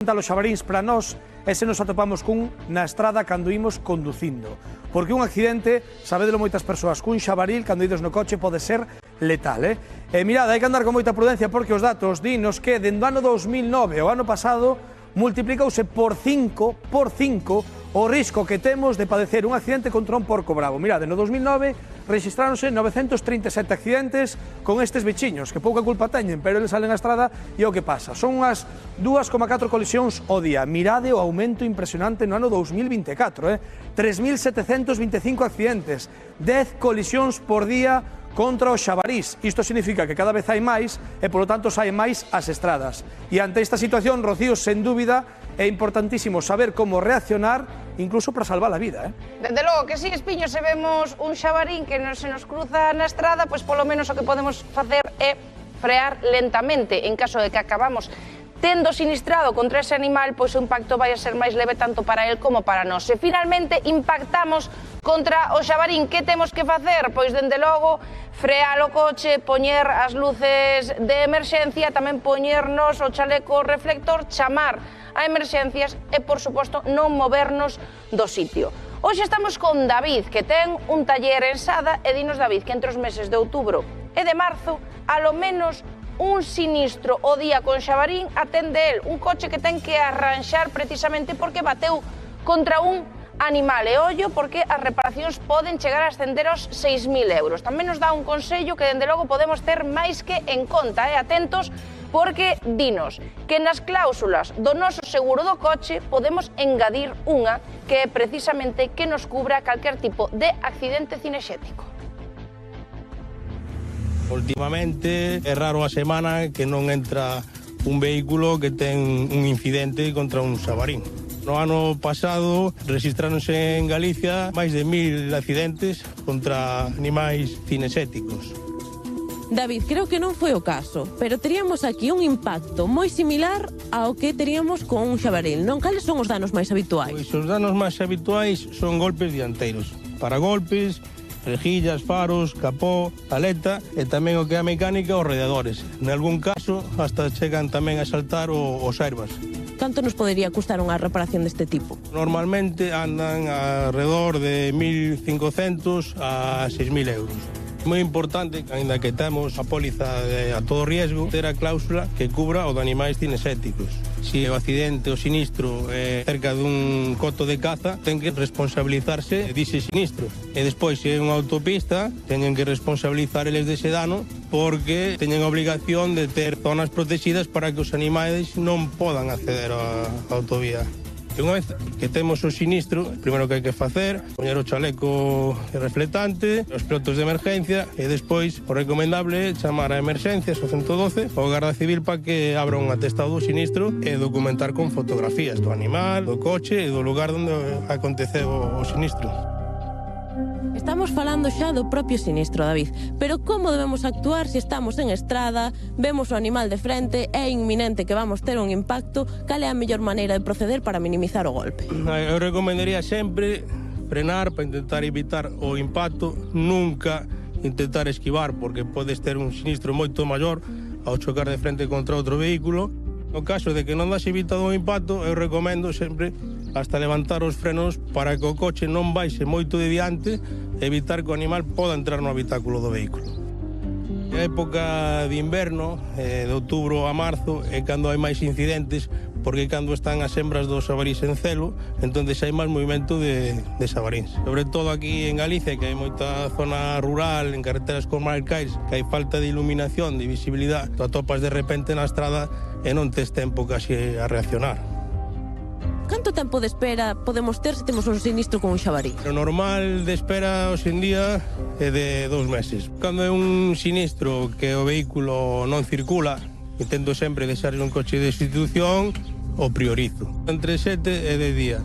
fundamental os xabaríns para nós é se nos atopamos cun na estrada cando imos conducindo. Porque un accidente, sabedelo moitas persoas, cun xabaril cando ides no coche pode ser letal, mirad, hai que andar con moita prudencia porque os datos dinos que dende o ano 2009 ao ano pasado multiplicouse por 5 o risco que temos de padecer un accidente contra un porco bravo. Mirade, no 2009 rexistráronse 937 accidentes con estes bichiños, que pouca culpa teñen, pero eles salen á estrada e o que pasa? Son unhas 2,4 colisións ao día. Mirade o aumento impresionante no ano 2024, 3.725 accidentes, 10 colisións por día contra os xabarís. Isto significa que cada vez hai máis e, polo tanto, saen máis as estradas. E ante esta situación, Rocío, sen dúbida, é importantísimo saber como reaccionar, incluso para salvar a vida. Desde logo que si, Espiño, se vemos un xabarín que se nos cruza na estrada, pois polo menos o que podemos facer é frear lentamente. En caso de que acabamos tendo sinistrado contra ese animal, pois o impacto vai a ser máis leve tanto para el como para nós. Se finalmente impactamos contra o xabarín, que temos que facer? Pois, dende logo, frear o coche, poñer as luces de emerxencia, tamén poñernos o chaleco reflector, chamar a emerxencias e, por suposto, non movernos do sitio. Hoxe estamos con David, que ten un taller en Sada, e dinos, David, que entre os meses de outubro e de marzo, alo menos un sinistro o día con xabarín atende el, un coche que ten que arranxar precisamente porque bateu contra un animal. E ollo, porque as reparacións poden chegar a ascender aos 6.000 euros. Tamén nos dá un consello que, dende logo, podemos ter máis que en conta, atentos, porque dinos que nas cláusulas do noso seguro do coche podemos engadir unha que é precisamente que nos cubra calquer tipo de accidente cinexético. Últimamente é raro a semana que non entra un vehículo que ten un incidente contra un xabarín. No ano pasado rexistráronse en Galicia máis de 1.000 accidentes contra animais cinexéticos. David, creo que non foi o caso, pero teríamos aquí un impacto moi similar ao que teríamos con un xabaril, non? Cales son os danos máis habituais? Pois os danos máis habituais son golpes dianteiros, paragolpes, rejillas, faros, capó, aleta e tamén o que é a mecánica os radiadores. Nalgún caso, hasta chegan tamén a saltar os airbags. Canto nos podería custar unha reparación deste tipo? Normalmente andan alrededor de 1.500 a 6.000 euros. Moi importante, ainda que temos a póliza a todo riesgo, ter a cláusula que cubra o de animais cinexéticos. Se o accidente, o sinistro é cerca dun coto de caza, ten que responsabilizarse dise sinistro. E despois, se é unha autopista, teñen que responsabilizar eles dese dano porque teñen a obligación de ter zonas protegidas para que os animais non podan acceder á autovía. E unha vez que temos o sinistro, o primeiro que hai que facer, poñer o chaleco reflectante, os pilotos de emergencia e despois o recomendable é chamar a emerxencias, o 112, o Garda Civil para que abra un atestado do sinistro e documentar con fotografías do animal, do coche e do lugar onde aconteceu o sinistro. Estamos falando xa do propio sinistro, David, pero como debemos actuar se estamos en estrada, vemos o animal de frente, é inminente que vamos ter un impacto? Cal é a mellor maneira de proceder para minimizar o golpe? Eu recomendaría sempre frenar para intentar evitar o impacto, nunca intentar esquivar, porque podes ter un sinistro moito maior ao chocar de frente contra outro vehículo. No caso de que non das evitado o impacto, eu recomendo sempre hasta levantar os frenos para que o coche non baixe moito de diante e evitar que o animal poda entrar no habitáculo do vehículo. A época de inverno, de outubro a marzo, é cando hai máis incidentes, porque cando están as hembras dos xabarís en celo, entón hai máis movimento de xabaríns. Sobre todo aquí en Galicia, que hai moita zona rural, en carreteras comarcais, que hai falta de iluminación, de visibilidade, tú atopas de repente na estrada e non tes tempo casi a reaccionar. Canto tempo de espera podemos ter se temos un sinistro con un xabarí? O normal de espera hoxe en día é de 2 meses. Cando é un sinistro que o vehículo non circula, intento sempre deixar un coche de institución, o priorizo. Entre 7 e 10 días.